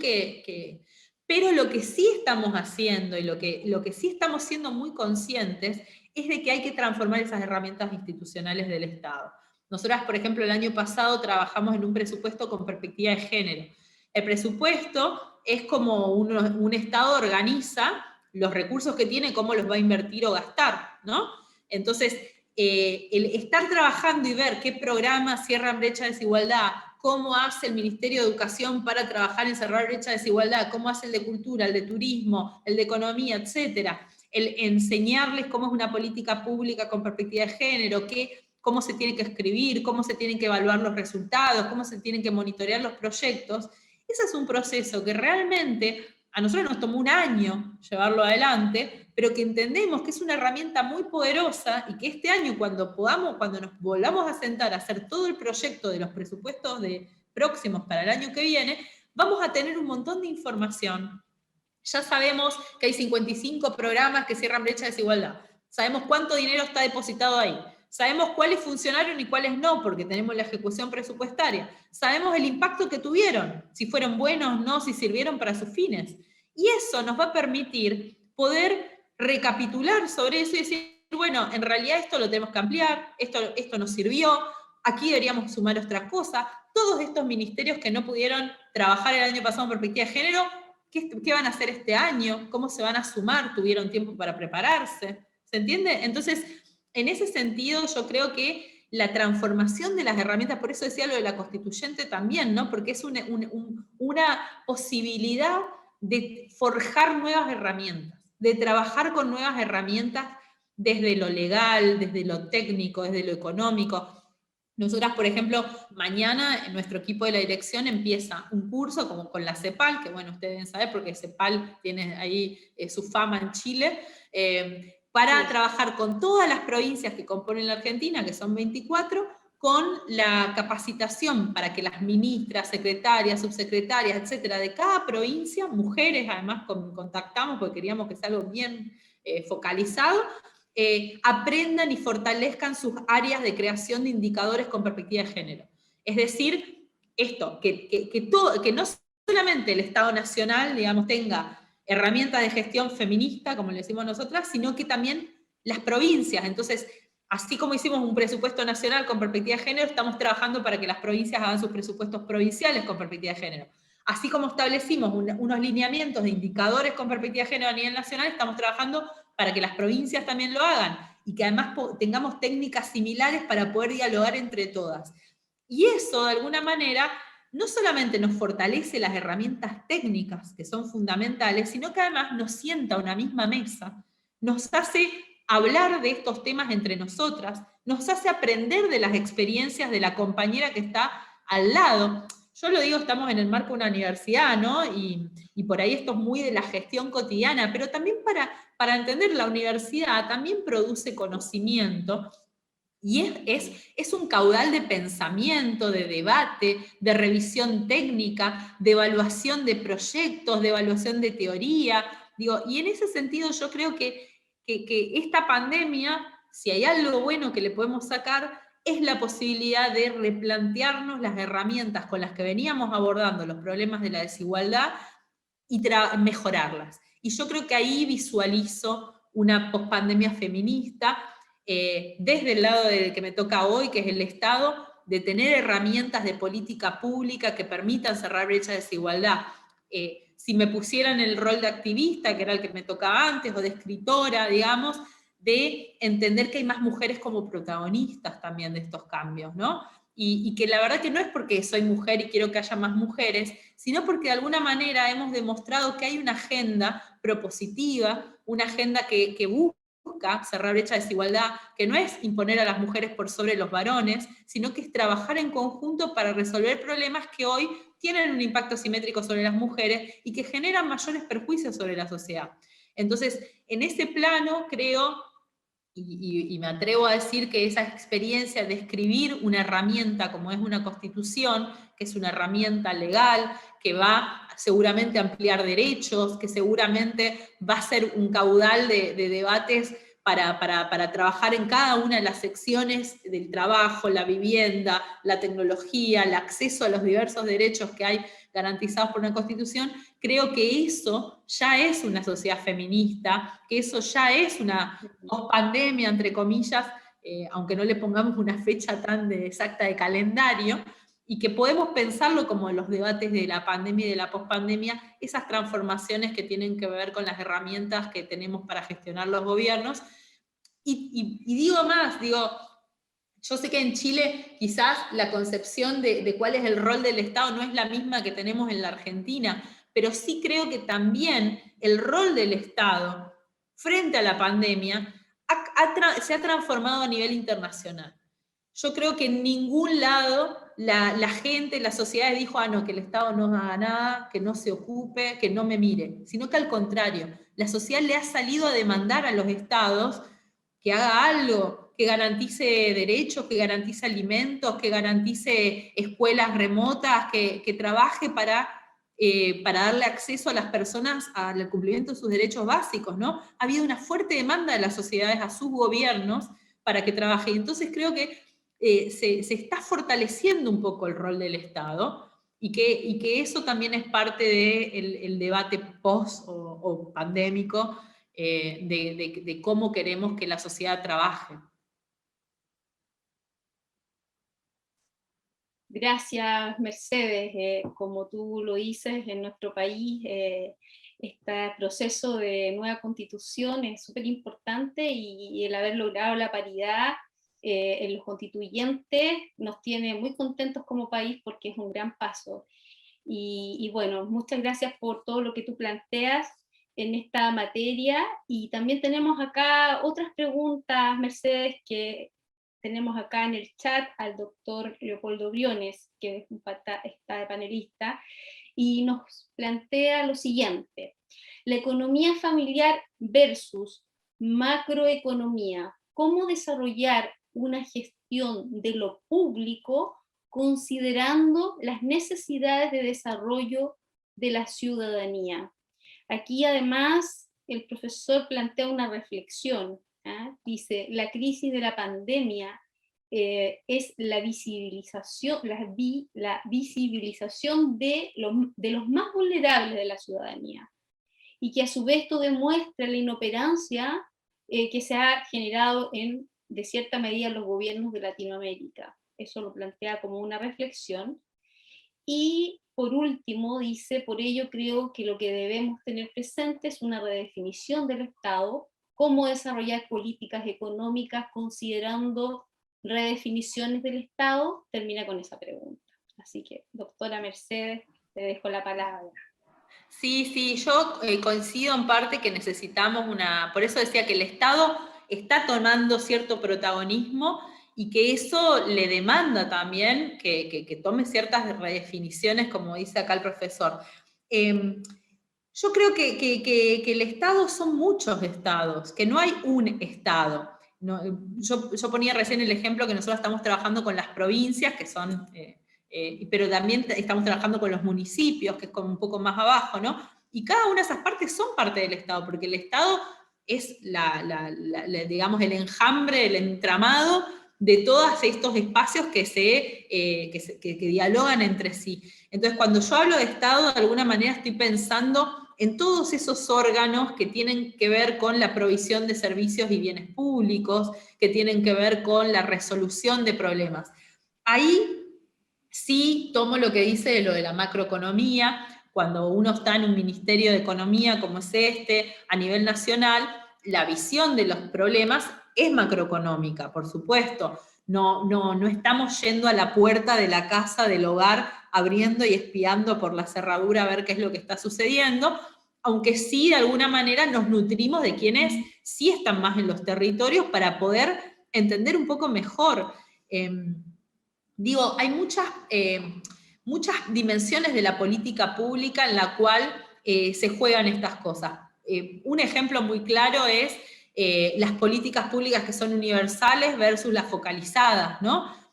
pero lo que sí estamos haciendo y lo que sí estamos siendo muy conscientes es de que hay que transformar esas herramientas institucionales del Estado. Nosotras, por ejemplo, el año pasado trabajamos en un presupuesto con perspectiva de género. El presupuesto es como un Estado organiza los recursos que tiene, cómo los va a invertir o gastar, ¿no? Entonces, el estar trabajando y ver qué programas cierran brecha de desigualdad, cómo hace el Ministerio de Educación para trabajar en cerrar brecha de desigualdad, cómo hace el de Cultura, el de Turismo, el de Economía, etcétera, el enseñarles cómo es una política pública con perspectiva de género, cómo se tiene que escribir, cómo se tienen que evaluar los resultados, cómo se tienen que monitorear los proyectos. Ese es un proceso que realmente a nosotros nos tomó un año llevarlo adelante, pero que entendemos que es una herramienta muy poderosa y que este año cuando nos volvamos a sentar a hacer todo el proyecto de los presupuestos próximos para el año que viene, vamos a tener un montón de información. Ya sabemos que hay 55 programas que cierran brecha de desigualdad. Sabemos cuánto dinero está depositado ahí. Sabemos cuáles funcionaron y cuáles no, porque tenemos la ejecución presupuestaria. Sabemos el impacto que tuvieron, si fueron buenos o no, si sirvieron para sus fines. Y eso nos va a permitir poder recapitular sobre eso y decir, bueno, en realidad esto lo tenemos que ampliar, esto nos sirvió, aquí deberíamos sumar otra cosa. Todos estos ministerios que no pudieron trabajar el año pasado en perspectiva de género, ¿qué van a hacer este año? ¿Cómo se van a sumar? ¿Tuvieron tiempo para prepararse? ¿Se entiende? Entonces, en ese sentido, yo creo que la transformación de las herramientas, por eso decía lo de la constituyente también, ¿no? Porque es una posibilidad de forjar nuevas herramientas, de trabajar con nuevas herramientas desde lo legal, desde lo técnico, desde lo económico. Nosotras, por ejemplo, mañana nuestro equipo de la dirección empieza un curso como con la CEPAL, que bueno, ustedes deben saber porque CEPAL tiene ahí su fama en Chile, para trabajar con todas las provincias que componen la Argentina, que son 24, con la capacitación para que las ministras, secretarias, subsecretarias, etcétera, de cada provincia, mujeres además contactamos porque queríamos que sea algo bien focalizado, aprendan y fortalezcan sus áreas de creación de indicadores con perspectiva de género. Es decir, esto, que no solamente el Estado Nacional, digamos, tenga herramientas de gestión feminista, como le decimos nosotras, sino que también las provincias. Entonces, así como hicimos un presupuesto nacional con perspectiva de género, estamos trabajando para que las provincias hagan sus presupuestos provinciales con perspectiva de género. Así como establecimos unos lineamientos de indicadores con perspectiva de género a nivel nacional, estamos trabajando para que las provincias también lo hagan, y que además tengamos técnicas similares para poder dialogar entre todas. Y eso, de alguna manera, no solamente nos fortalece las herramientas técnicas, que son fundamentales, sino que además nos sienta a una misma mesa, nos hace hablar de estos temas entre nosotras, nos hace aprender de las experiencias de la compañera que está al lado. Yo lo digo, estamos en el marco de una universidad, ¿no? Y por ahí esto es muy de la gestión cotidiana, pero también para entender la universidad también produce conocimiento, y es un caudal de pensamiento, de debate, de revisión técnica, de evaluación de proyectos, de evaluación de teoría. Digo, y en ese sentido yo creo que esta pandemia, si hay algo bueno que le podemos sacar, es la posibilidad de replantearnos las herramientas con las que veníamos abordando los problemas de la desigualdad y mejorarlas. Y yo creo que ahí visualizo una pospandemia feminista, desde el lado que me toca hoy, que es el Estado, de tener herramientas de política pública que permitan cerrar brecha de desigualdad. Si me pusieran el rol de activista, que era el que me tocaba antes, o de escritora, digamos, de entender que hay más mujeres como protagonistas también de estos cambios, ¿no? Y que la verdad que no es porque soy mujer y quiero que haya más mujeres, sino porque de alguna manera hemos demostrado que hay una agenda propositiva, una agenda que busca cerrar brecha de desigualdad, que no es imponer a las mujeres por sobre los varones, sino que es trabajar en conjunto para resolver problemas que hoy tienen un impacto simétrico sobre las mujeres y que generan mayores perjuicios sobre la sociedad. Entonces, en ese plano creo, y me atrevo a decir que esa experiencia de escribir una herramienta como es una constitución, que es una herramienta legal, que va seguramente a ampliar derechos, que seguramente va a ser un caudal de debates para trabajar en cada una de las secciones del trabajo, la vivienda, la tecnología, el acceso a los diversos derechos que hay garantizados por una constitución. Creo que eso ya es una sociedad feminista, que eso ya es una pospandemia, entre comillas, aunque no le pongamos una fecha tan exacta de calendario, y que podemos pensarlo como los debates de la pandemia y de la pospandemia, esas transformaciones que tienen que ver con las herramientas que tenemos para gestionar los gobiernos. Y digo más, yo sé que en Chile quizás la concepción de cuál es el rol del Estado no es la misma que tenemos en la Argentina, pero sí creo que también el rol del Estado frente a la pandemia se ha transformado a nivel internacional. Yo creo que en ningún lado la gente, la sociedad dijo, no, que el Estado no haga nada, que no se ocupe, que no me mire, sino que al contrario, la sociedad le ha salido a demandar a los Estados que haga algo, que garantice derechos, que garantice alimentos, que garantice escuelas remotas, que trabaje para darle acceso a las personas al cumplimiento de sus derechos básicos, ¿no? Ha habido una fuerte demanda de las sociedades a sus gobiernos para que trabaje. Y entonces creo que se está fortaleciendo un poco el rol del Estado y que eso también es parte del debate post o pandémico de cómo queremos que la sociedad trabaje. Gracias, Mercedes. Como tú lo dices, en nuestro país este proceso de nueva constitución es súper importante y el haber logrado la paridad en los constituyentes nos tiene muy contentos como país porque es un gran paso. Y bueno, muchas gracias por todo lo que tú planteas en esta materia. Y también tenemos acá otras preguntas, Mercedes, que tenemos acá en el chat al doctor Leopoldo Briones, que está de panelista, y nos plantea lo siguiente: la economía familiar versus macroeconomía, ¿cómo desarrollar una gestión de lo público considerando las necesidades de desarrollo de la ciudadanía? Aquí además el profesor plantea una reflexión. Dice, la crisis de la pandemia es la visibilización, la visibilización de los más vulnerables de la ciudadanía, y que a su vez esto demuestra la inoperancia que se ha generado de cierta medida en los gobiernos de Latinoamérica. Eso lo plantea como una reflexión. Y por último dice, por ello creo que lo que debemos tener presente es una redefinición del Estado, cómo desarrollar políticas económicas considerando redefiniciones del Estado, termina con esa pregunta. Así que, doctora Mercedes, te dejo la palabra. Sí, yo coincido en parte que necesitamos por eso decía que el Estado está tomando cierto protagonismo y que eso le demanda también que tome ciertas redefiniciones, como dice acá el profesor. Yo creo que el Estado son muchos estados, que no hay un Estado. No, yo ponía recién el ejemplo que nosotros estamos trabajando con las provincias, que son... pero también estamos trabajando con los municipios, que es como un poco más abajo, ¿no? Y cada una de esas partes son parte del Estado, porque el Estado es, digamos, el enjambre, el entramado de todos estos espacios que dialogan entre sí. Entonces, cuando yo hablo de Estado, de alguna manera estoy pensando en todos esos órganos que tienen que ver con la provisión de servicios y bienes públicos, que tienen que ver con la resolución de problemas. Ahí sí tomo lo que dice de lo de la macroeconomía. Cuando uno está en un ministerio de economía como es a nivel nacional, la visión de los problemas es macroeconómica, por supuesto. No estamos yendo a la puerta de la casa, del hogar, abriendo y espiando por la cerradura a ver qué es lo que está sucediendo, aunque sí de alguna manera nos nutrimos de quienes sí están más en los territorios para poder entender un poco mejor. Digo, hay muchas dimensiones de la política pública en la cual se juegan estas cosas. Un ejemplo muy claro es las políticas públicas que son universales versus las focalizadas, ¿no?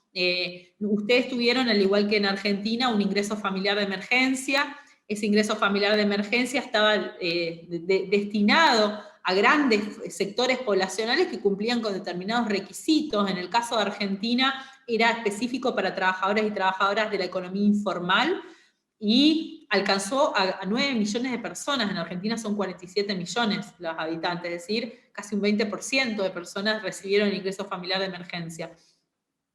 Ustedes tuvieron, al igual que en Argentina, un ingreso familiar de emergencia. Ese ingreso familiar de emergencia estaba destinado a grandes sectores poblacionales que cumplían con determinados requisitos. En el caso de Argentina era específico para trabajadores y trabajadoras de la economía informal y alcanzó a 9 millones de personas. En Argentina son 47 millones los habitantes, es decir, casi un 20% de personas recibieron el ingreso familiar de emergencia.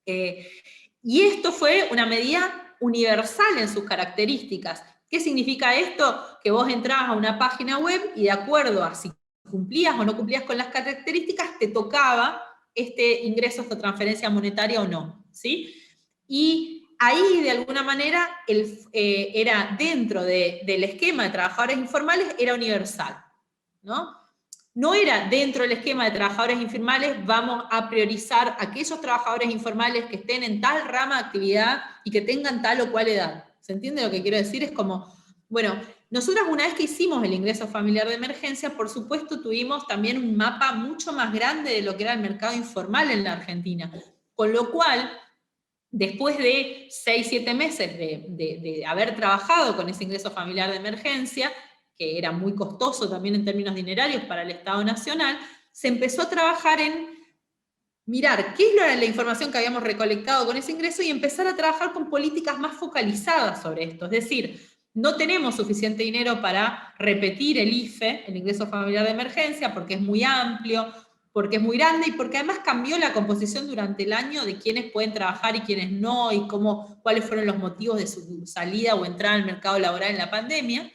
Y esto fue una medida universal en sus características. ¿Qué significa esto? Que vos entrabas a una página web y de acuerdo a si cumplías o no cumplías con las características, te tocaba este ingreso, esta transferencia monetaria o no, ¿sí? Y ahí, de alguna manera, era dentro del esquema de trabajadores informales, era universal, ¿no? No era dentro del esquema de trabajadores informales, vamos a priorizar a aquellos trabajadores informales que estén en tal rama de actividad y que tengan tal o cual edad. ¿Se entiende lo que quiero decir? Es como, bueno, nosotros una vez que hicimos el ingreso familiar de emergencia, por supuesto tuvimos también un mapa mucho más grande de lo que era el mercado informal en la Argentina, con lo cual, después de 6, 7 meses de haber trabajado con ese ingreso familiar de emergencia, que era muy costoso también en términos dinerarios para el Estado Nacional, se empezó a trabajar en mirar qué es la información que habíamos recolectado con ese ingreso y empezar a trabajar con políticas más focalizadas sobre esto. Es decir, no tenemos suficiente dinero para repetir el IFE, el ingreso familiar de emergencia, porque es muy amplio, porque es muy grande y porque además cambió la composición durante el año de quiénes pueden trabajar y quiénes no, y cuáles fueron los motivos de su salida o entrada al mercado laboral en la pandemia.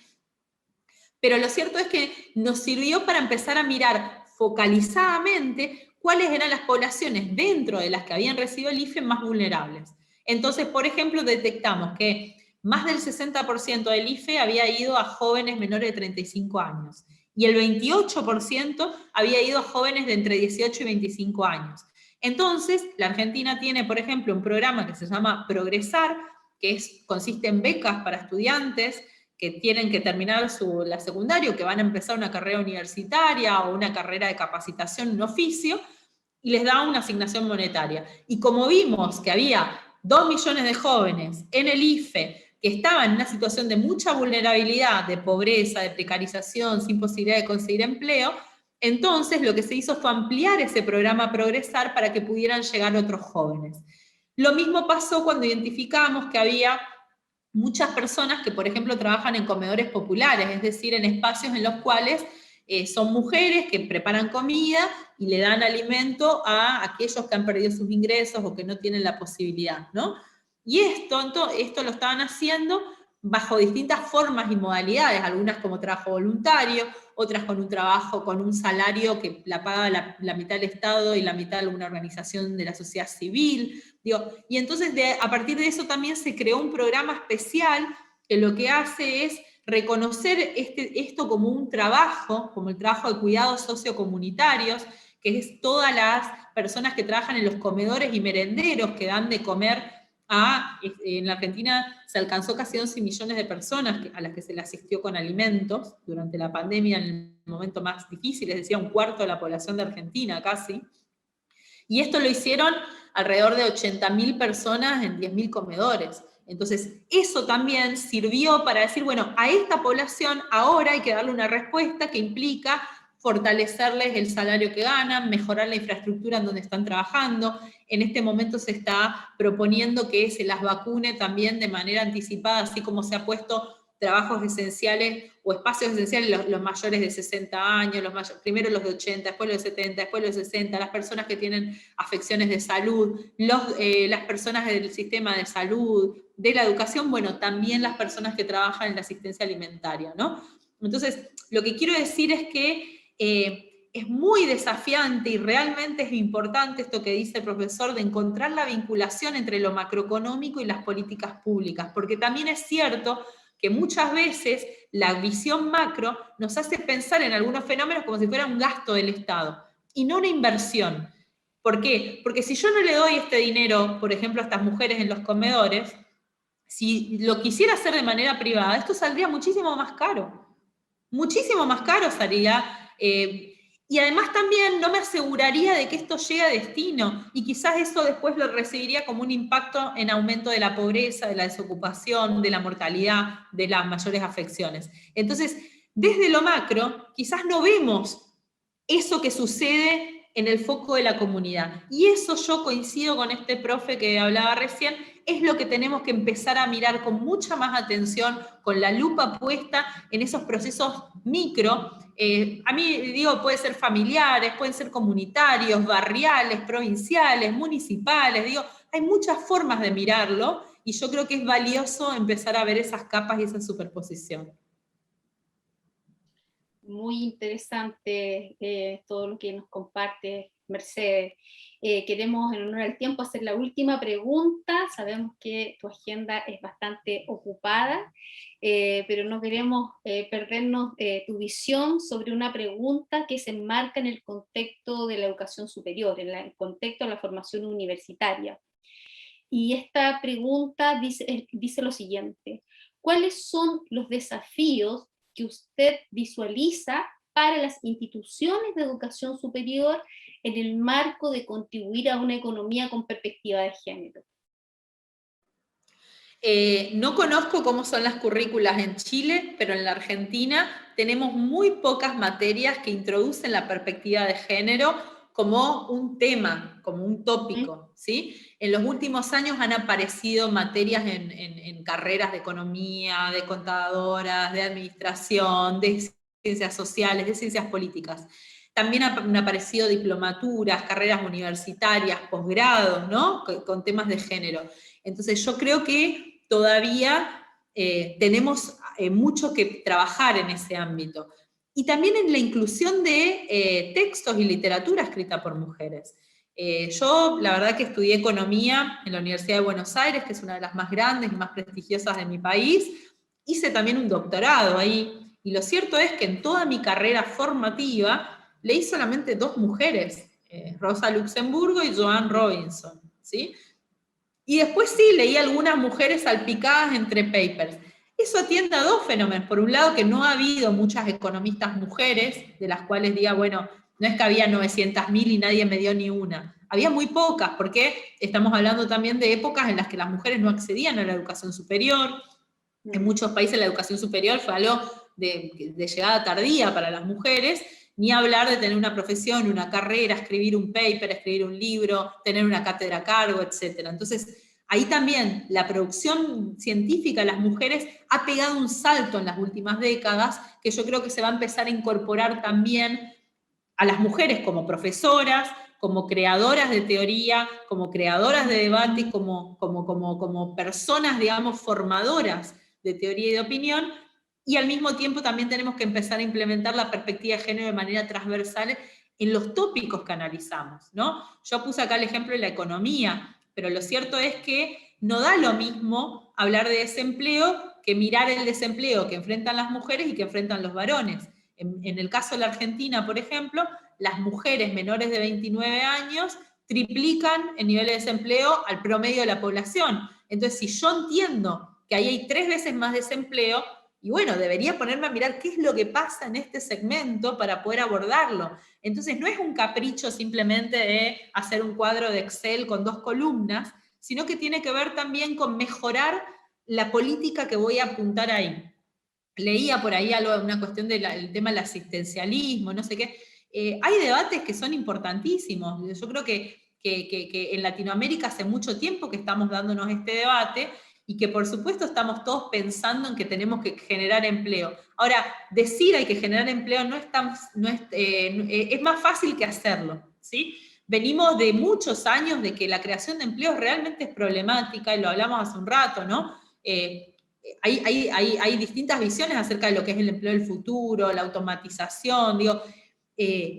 Pero lo cierto es que nos sirvió para empezar a mirar focalizadamente cuáles eran las poblaciones dentro de las que habían recibido el IFE más vulnerables. Entonces, por ejemplo, detectamos que más del 60% del IFE había ido a jóvenes menores de 35 años y el 28% había ido a jóvenes de entre 18 y 25 años. Entonces, la Argentina tiene, por ejemplo, un programa que se llama Progresar, que consiste en becas para estudiantes que tienen que terminar la secundaria, que van a empezar una carrera universitaria o una carrera de capacitación, un oficio, y les da una asignación monetaria. Y como vimos que había 2 millones de jóvenes en el IFE que estaban en una situación de mucha vulnerabilidad, de pobreza, de precarización, sin posibilidad de conseguir empleo, entonces lo que se hizo fue ampliar ese programa Progresar para que pudieran llegar otros jóvenes. Lo mismo pasó cuando identificamos que había muchas personas que, por ejemplo, trabajan en comedores populares, es decir, en espacios en los cuales son mujeres que preparan comida y le dan alimento a aquellos que han perdido sus ingresos o que no tienen la posibilidad, ¿no? Y esto lo estaban haciendo bajo distintas formas y modalidades, algunas como trabajo voluntario, otras con un trabajo, con un salario que la paga la mitad del Estado y la mitad de una organización de la sociedad civil. Y entonces a partir de eso también se creó un programa especial que lo que hace es reconocer esto como un trabajo, como el trabajo de cuidados sociocomunitarios, que es todas las personas que trabajan en los comedores y merenderos que dan de comer en la Argentina se alcanzó casi 11 millones de personas a las que se le asistió con alimentos durante la pandemia en el momento más difícil, es decir, un cuarto de la población de Argentina casi. Y esto lo hicieron alrededor de 80.000 personas en 10.000 comedores. Entonces, eso también sirvió para decir, bueno, a esta población ahora hay que darle una respuesta que implica fortalecerles el salario que ganan, mejorar la infraestructura en donde están trabajando. En este momento se está proponiendo que se las vacune también de manera anticipada, así como se ha puesto trabajos esenciales o espacios esenciales, los mayores de 60 años, primero los de 80, después los de 70, después los de 60, las personas que tienen afecciones de salud, las personas del sistema de salud, de la educación, bueno, también las personas que trabajan en la asistencia alimentaria, ¿no? Entonces, lo que quiero decir es que es muy desafiante y realmente es importante esto que dice el profesor de encontrar la vinculación entre lo macroeconómico y las políticas públicas, porque también es cierto que muchas veces la visión macro nos hace pensar en algunos fenómenos como si fuera un gasto del Estado, y no una inversión. ¿Por qué? Porque si yo no le doy este dinero, por ejemplo, a estas mujeres en los comedores, si lo quisiera hacer de manera privada, esto saldría muchísimo más caro. Muchísimo más caro salía. Y además también no me aseguraría de que esto llegue a destino, y quizás eso después lo recibiría como un impacto en aumento de la pobreza, de la desocupación, de la mortalidad, de las mayores afecciones. Entonces, desde lo macro, quizás no vemos eso que sucede en el foco de la comunidad. Y eso yo coincido con este profe que hablaba recién, es lo que tenemos que empezar a mirar con mucha más atención, con la lupa puesta en esos procesos micro. A mí, digo, puede ser familiares, pueden ser comunitarios, barriales, provinciales, municipales, digo, hay muchas formas de mirarlo, y yo creo que es valioso empezar a ver esas capas y esa superposición. Muy interesante todo lo que nos comparte Mercedes. Queremos, en honor al tiempo, hacer la última pregunta. Sabemos que tu agenda es bastante ocupada, pero no queremos perdernos tu visión sobre una pregunta que se enmarca en el contexto de la educación superior, en el contexto de la formación universitaria. Y esta pregunta dice lo siguiente: ¿cuáles son los desafíos que usted visualiza para las instituciones de educación superior en el marco de contribuir a una economía con perspectiva de género? No conozco cómo son las currículas en Chile, pero en la Argentina tenemos muy pocas materias que introducen la perspectiva de género como un tema, como un tópico, ¿sí? En los últimos años han aparecido materias en carreras de economía, de contadoras, de administración, de ciencias sociales, de ciencias políticas. También han aparecido diplomaturas, carreras universitarias, posgrados, ¿no? Con temas de género. Entonces yo creo que todavía tenemos mucho que trabajar en ese ámbito. Y también en la inclusión de textos y literatura escrita por mujeres. Yo, la verdad que estudié economía en la Universidad de Buenos Aires, que es una de las más grandes y más prestigiosas de mi país. Hice también un doctorado ahí, y lo cierto es que en toda mi carrera formativa leí solamente 2 mujeres, Rosa Luxemburgo y Joanne Robinson, ¿sí? Y después sí, leí algunas mujeres salpicadas entre papers. Eso atiende a 2 fenómenos. Por un lado, que no ha habido muchas economistas mujeres, de las cuales diga, bueno, no es que había 900.000 y nadie me dio ni una. Había muy pocas, porque estamos hablando también de épocas en las que las mujeres no accedían a la educación superior. En muchos países la educación superior fue algo de llegada tardía para las mujeres, ni hablar de tener una profesión, una carrera, escribir un paper, escribir un libro, tener una cátedra a cargo, etc. Entonces, ahí también la producción científica de las mujeres ha pegado un salto en las últimas décadas, que yo creo que se va a empezar a incorporar también a las mujeres como profesoras, como creadoras de teoría, como creadoras de debate, como personas, digamos, formadoras de teoría y de opinión, y al mismo tiempo también tenemos que empezar a implementar la perspectiva de género de manera transversal en los tópicos que analizamos, ¿no? Yo puse acá el ejemplo de la economía, pero lo cierto es que no da lo mismo hablar de desempleo que mirar el desempleo que enfrentan las mujeres y que enfrentan los varones. En el caso de la Argentina, por ejemplo, las mujeres menores de 29 años triplican el nivel de desempleo al promedio de la población. Entonces, si yo entiendo que ahí hay 3 veces más desempleo, y bueno, debería ponerme a mirar qué es lo que pasa en este segmento para poder abordarlo. Entonces, no es un capricho simplemente de hacer un cuadro de Excel con 2 columnas, sino que tiene que ver también con mejorar la política que voy a apuntar ahí. Leía por ahí algo, una cuestión del tema del asistencialismo, no sé qué. Hay debates que son importantísimos. Yo creo que en Latinoamérica hace mucho tiempo que estamos dándonos este debate, y que por supuesto estamos todos pensando en que tenemos que generar empleo. Ahora, decir hay que generar empleo es más fácil que hacerlo, ¿sí? Venimos de muchos años de que la creación de empleo realmente es problemática, y lo hablamos hace un rato, ¿no? Hay distintas visiones acerca de lo que es el empleo del futuro, la automatización, digo,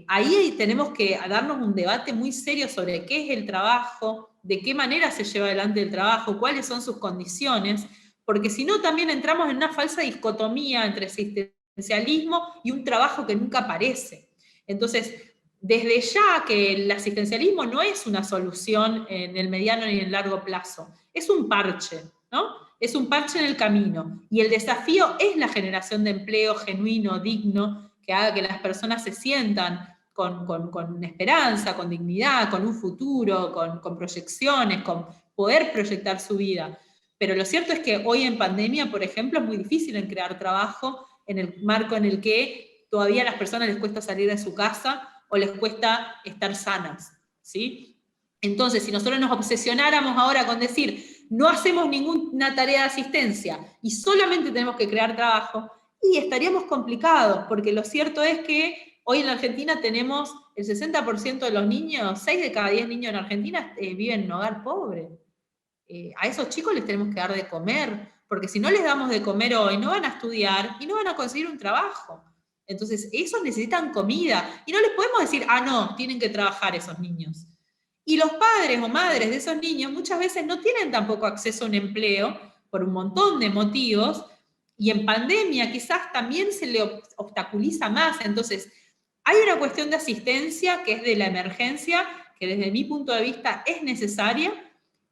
ahí tenemos que darnos un debate muy serio sobre qué es el trabajo, de qué manera se lleva adelante el trabajo, cuáles son sus condiciones, porque si no también entramos en una falsa dicotomía entre asistencialismo y un trabajo que nunca aparece. Entonces, desde ya que el asistencialismo no es una solución en el mediano ni en el largo plazo, es un parche, ¿no? Es un parche en el camino, y el desafío es la generación de empleo genuino, digno, que haga que las personas se sientan con esperanza, con dignidad, con un futuro, con proyecciones, con poder proyectar su vida. Pero lo cierto es que hoy en pandemia, por ejemplo, es muy difícil en crear trabajo en el marco en el que todavía a las personas les cuesta salir de su casa o les cuesta estar sanas, ¿sí? Entonces, si nosotros nos obsesionáramos ahora con decir, no hacemos ninguna tarea de asistencia y solamente tenemos que crear trabajo, y estaríamos complicados, porque lo cierto es que hoy en la Argentina tenemos el 60% de los niños, 6 de cada 10 niños en Argentina viven en un hogar pobre. A esos chicos les tenemos que dar de comer, porque si no les damos de comer hoy, no van a estudiar y no van a conseguir un trabajo. Entonces, esos necesitan comida, y no les podemos decir, no, tienen que trabajar esos niños. Y los padres o madres de esos niños muchas veces no tienen tampoco acceso a un empleo por un montón de motivos, y en pandemia quizás también se le obstaculiza más. Entonces, hay una cuestión de asistencia que es de la emergencia, que desde mi punto de vista es necesaria,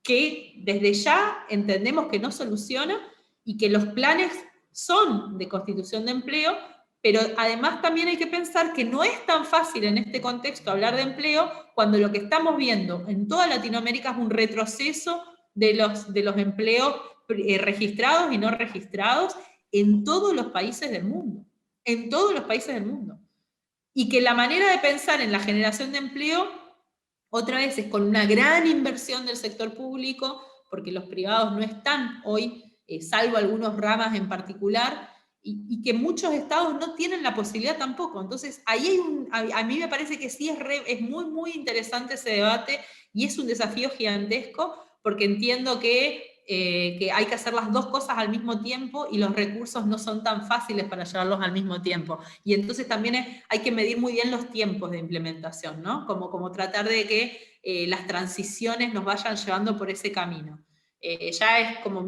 que desde ya entendemos que no soluciona, y que los planes son de constitución de empleo, pero además también hay que pensar que no es tan fácil en este contexto hablar de empleo cuando lo que estamos viendo en toda Latinoamérica es un retroceso de los empleos registrados y no registrados en todos los países del mundo, en todos los países del mundo. Y que la manera de pensar en la generación de empleo, otra vez, es con una gran inversión del sector público, porque los privados no están hoy, salvo algunas ramas en particular, y que muchos estados no tienen la posibilidad tampoco. Entonces, ahí a mí me parece que sí es muy, muy interesante ese debate, y es un desafío gigantesco, porque entiendo que hay que hacer las dos cosas al mismo tiempo, y los recursos no son tan fáciles para llevarlos al mismo tiempo. Y entonces también hay que medir muy bien los tiempos de implementación, ¿no? Como tratar de que las transiciones nos vayan llevando por ese camino. Ya es como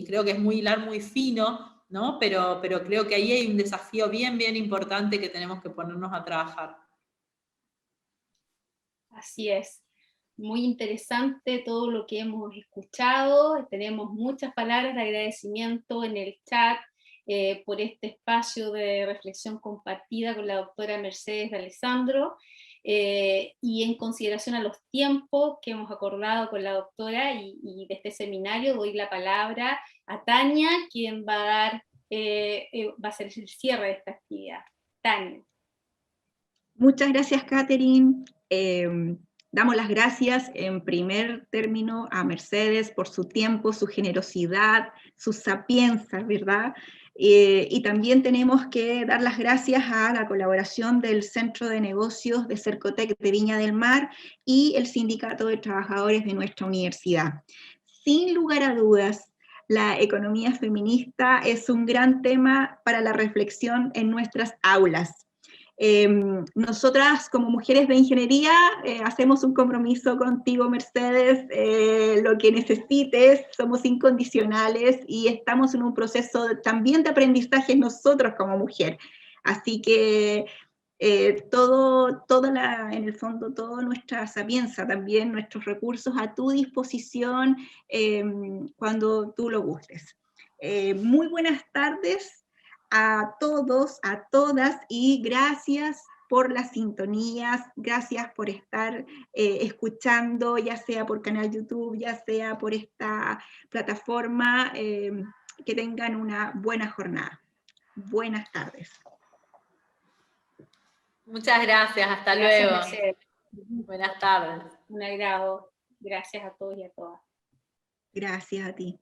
creo que es muy hilar muy fino, ¿no? Pero creo que ahí hay un desafío bien, bien importante que tenemos que ponernos a trabajar. Así es. Muy interesante todo lo que hemos escuchado. Tenemos muchas palabras de agradecimiento en el chat por este espacio de reflexión compartida con la doctora Mercedes de Alessandro, y en consideración a los tiempos que hemos acordado con la doctora y de este seminario, doy la palabra a Tania, quien va a hacer el cierre de esta actividad. Tania. Muchas gracias, Catherine. Damos las gracias en primer término a Mercedes por su tiempo, su generosidad, su sapiencia, ¿verdad? Y también tenemos que dar las gracias a la colaboración del Centro de Negocios de Cercotec de Viña del Mar y el Sindicato de Trabajadores de nuestra universidad. Sin lugar a dudas, la economía feminista es un gran tema para la reflexión en nuestras aulas. Nosotras como mujeres de ingeniería hacemos un compromiso contigo, Mercedes, lo que necesites, somos incondicionales y estamos en un proceso también de aprendizaje nosotros como mujer. Así que en el fondo, toda nuestra sapienza, también nuestros recursos a tu disposición cuando tú lo gustes. Muy buenas tardes a todos, a todas, y gracias por las sintonías, gracias por estar escuchando, ya sea por canal YouTube, ya sea por esta plataforma, que tengan una buena jornada. Buenas tardes. Muchas gracias, hasta Gracias, luego. Mercedes. Buenas tardes. Un agrado. Gracias a todos y a todas. Gracias a ti.